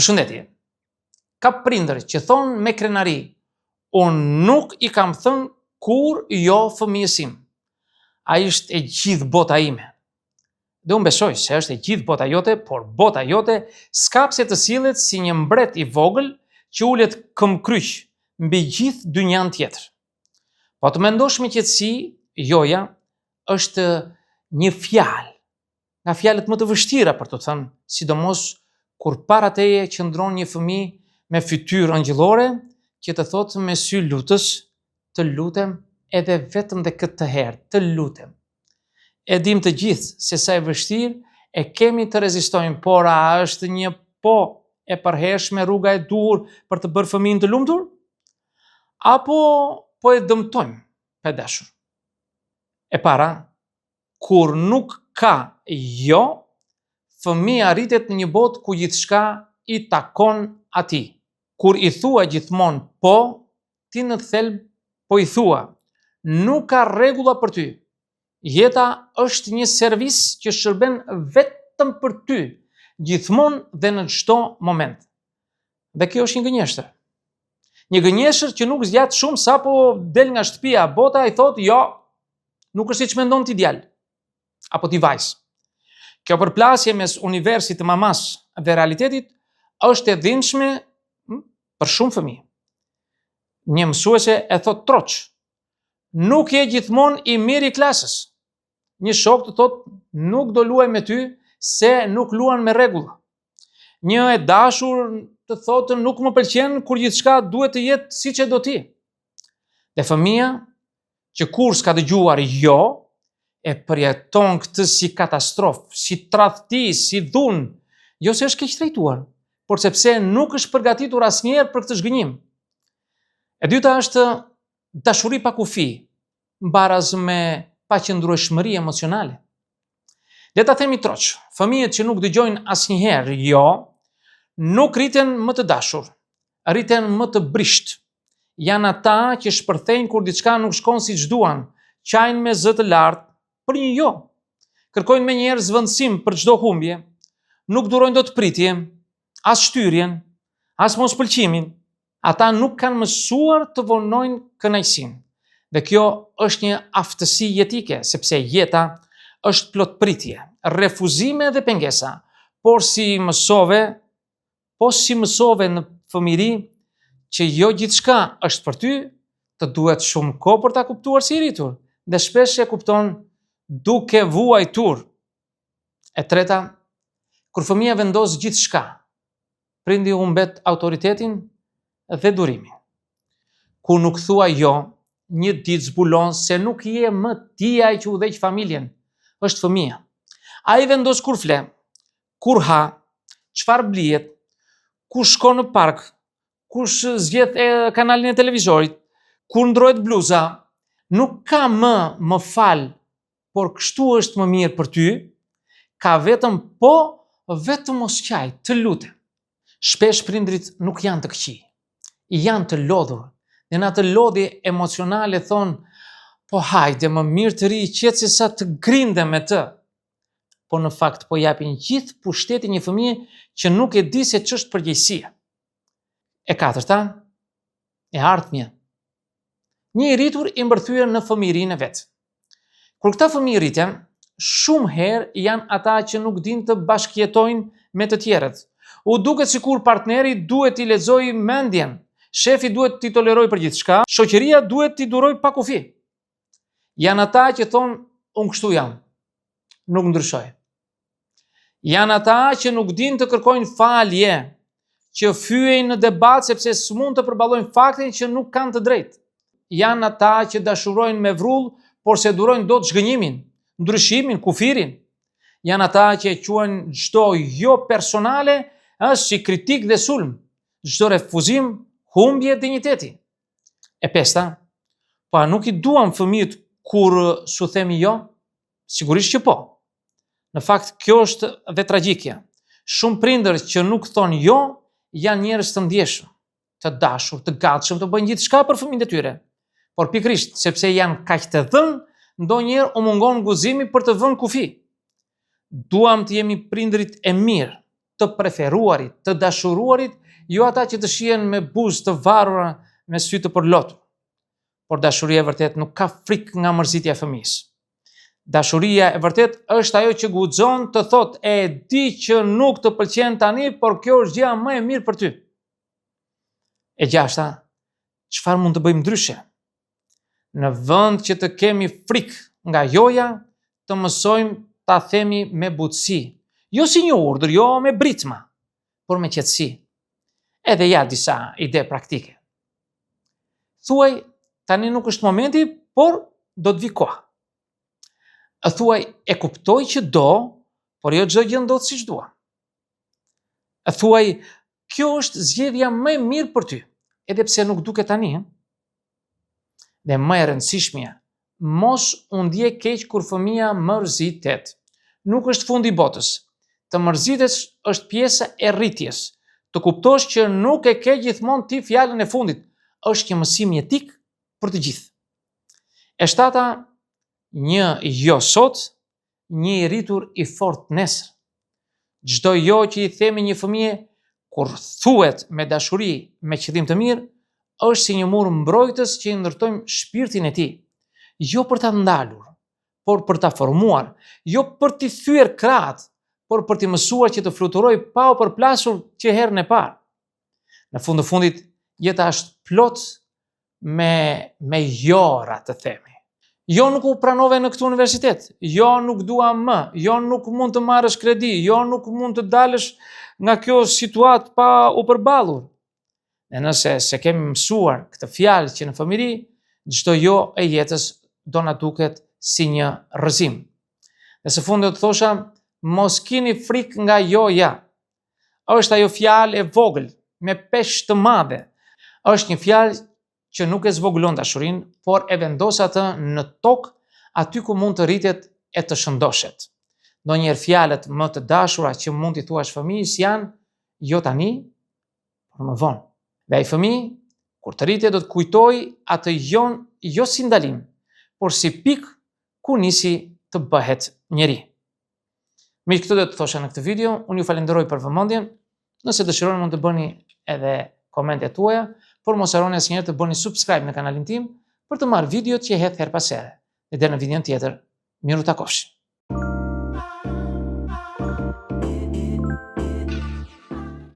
Përshëndetje. Ka prindër që thonë me krenari, unë nuk i kam thënë kur jo fëmijës im. Ai është e gjithë bota ime. Dhe unë besoj se është e gjithë bota jote, por bota jote s'kapse të sillet si një mbret i vogël që ulet këmbkryq mbi gjithë dynjan tjetër. Po të mendosh me qetësi, joja është një fjalë, nga fjalët më të vështira për të thënë, sidomos kur para teje qëndron një fëmijë me fytyrë angjëllore që të thotë me sy lutës, të lutem edhe vetëm dhe këtë herë, të lutem. E dim të gjithë se sa e vështirë e kemi të rezistojmë, por a është një po e përhershme rruga e duhur për të bërë fëmijën të lumtur? Apo po e dëmtojmë, për dashur? E para, kur nuk ka jo, fëmia rritet në një botë ku gjithçka i takon atij. Kur i thua gjithmonë po, ti në thelb po i thua, nuk ka rregulla për ty. Jeta është një servis që shërben vetëm për ty, gjithmonë dhe në çdo moment. Dhe kjo është një gënjeshtër. Një gënjeshtër që nuk zgjat shumë sapo del nga shtëpia, bota i thotë jo, nuk është siç mendon ti djalë apo ti vajzë. Kjo përplasje mes universit të mamas dhe realitetit është e dhimbshme për shumë fëmijë. Një mësuese e thot troç, nuk je gjithmonë i mirë i klasës. Një shok të thot, nuk do luaj me ty se nuk luan me rregulla. Një e dashur të thotë, nuk më pëlqen kur gjithçka duhet të jetë siç e do ti. Dhe fëmia që kur s'ka dëgjuar jo, e përjeton këtë si katastrofë, si tradhti, si dhunë, jo se është keq trajtuar, por sepse nuk është përgatitur asnjëherë për këtë zhgënjim. E dyta është dashuri pa kufi, mbaraz me paqëndrueshmëri emocionale. Le ta themi troç, fëmijët që nuk dëgjojnë asnjëherë jo, nuk rriten më të dashur, rriten më të brisht. Janë ata që shpërthejnë kur diçka nuk shkon siç duan, qajnë me zë të lartë për një jo. Kërkojnë menjëherë zvendësim për çdo humbje, nuk durojnë dot pritje, as shtyrjen, as mospëlqimin. Ata nuk kanë mësuar të vonojnë kënaqësinë. Dhe kjo është një aftësi jetike, sepse jeta është plot pritje, refuzime dhe pengesa. Por si mësove në fëmijëri që jo gjithçka është për ty, të duhet shumë kohë për ta kuptuar si i rritur, dhe shpesh e kupton duke vuajtur. E treta, kur fëmia vendos gjithçka, prindi humbet autoritetin dhe durimin. Kur nuk thua jo, një ditë zbulon se nuk je më ti ai që udhëheq familjen, është fëmia. Ai vendos kur fle, kur ha, çfarë blihet, ku shkon në park, kush zgjedh kanalin e televizorit, kur ndrohet bluza. Nuk ka më fal, por kështu është më mirë për ty, ka vetëm po, vetëm mos qaj, të lutem. Shpesh prindrit nuk janë të këqij, janë të lodhur, dhe në atë lodhje emocionale thonë, po hajde më mirë të ri i qetë se sa të grindem me të. Po në fakt po japin gjithë pushtetin një fëmije që nuk e di se ç'është përgjegjësia. E katërta, e ardhmja. Një i rritur i mbërthyer në fëmijërinë e vet. Kur këta fëmijë rriten, shumë herë janë ata që nuk dinë të bashkëjetojnë me të tjerët. U duket sikur partneri duhet t'i lexojë mendjen, shefi duhet t'i tolerojë për gjithçka, shoqëria duhet t'i durojë pa kufi. Janë ata që thonë, unë kështu jam, nuk ndryshoj. Janë ata që nuk dinë të kërkojnë falje, që fyejnë në debat sepse s'mund të përballojnë faktin që nuk kanë të drejtë. Janë ata që dashurojnë me vrull, por se durojnë dot zhgënjimin, ndryshimin, kufirin. Janë ata që e quajnë çdo jo personale as si kritik dhe sulm, çdo refuzim humbje dinjiteti. E pesta, pa nuk i duam fëmijët kur su themi jo? Sigurisht që po. Në fakt, kjo është dhe tragjikja. Shumë prindër që nuk thonë jo, janë njerëz të ndjeshëm, të dashur, të gatshëm të bëjnë gjithçka për fëmijët e tyre. Por pikrisht, sepse janë kaq të dhënë, ndonjëherë u mungon guzimi për të vënë kufi. Duam të jemi prindrit e mirë, të preferuarit, të dashuruarit, jo ata që të shihen me buzë të varura me sy të përlotur. Por dashuria e vërtet nuk ka frikë nga mërzitja e fëmijës. Dashuria e vërtet është ajo që guxon të thotë e di që nuk të pëlqen tani, por kjo është gjëja më e mirë për ty. E gjashta, çfarë mund të bëjmë ndryshe? Në vend që të kemi frikë nga joja, të mësojmë ta themi me butësi, jo si një urdhër, jo me britma, por me qetësi. Edhe ja disa ide praktike. Thuaj, tani nuk është momenti, por do të vi koha. Thuaj, e kuptoj që do, por jo çdo gjë ndodh siç dua. Thuaj, kjo është zgjedhja më e mirë për ty, edhe pse nuk duket tani. Dhe më e rëndësishmja, mos u ndje keq kur fëmia mërzitet. Nuk është fundi i botës. Të mërzitesh është pjesa e rritjes. Të kuptosh që nuk e ke gjithmonë ti fjalën e fundit, është një mësim jetik për të gjithë. E shtata, një jo sot, një i rritur i fortë nesër. Çdo jo që i themi një fëmije, kur thuhet me dashuri, me qëllim të mirë, është si një mur mbrojtës që i ndërtojmë shpirtin e tij, jo për ta ndalur, por për ta formuar, jo për t'i thyer krahët, por për t'i mësuar që të fluturoj pa u përplasur që herën e parë. Në fund të fundit, jeta është plot me jora të themi. Jo nuk u pranove në këtë universitet, jo nuk dua më, jo nuk mund të marrësh kredi, jo nuk mund të dalësh nga kjo situatë pa u përballur. E nëse se kemi mësuar këtë fjalë që në fëmijëri, çdo jo e jetës do na duket si një rrëzim. Dhe së fundi do të thosha, mos kini frikë nga joja. Është ajo fjalë e vogël, me peshë të madhe. Është një fjalë që nuk e zvogëlon dashurinë, por e vendos atë në tokë, aty ku mund të rritet e të shëndoshet. Ndonjëherë fjalët më të dashura që mund t'i thuash fëmijës janë jo tani, por më vonë. Dhe ai fëmijë, kur të rritet, do të kujtojë atë jo si ndalim, por si pikë ku nisi të bëhet njeri. Miq, këtë do të thosha në këtë video. Unë ju falenderoj për vëmendjen. Nëse dëshironi mund të bëni edhe komente tuaja, por mos harroni asnjëherë të bëni subscribe në kanalin tim për të marrë videot që hedh her pas here. Dhe deri në videon tjetër, miru takofshi.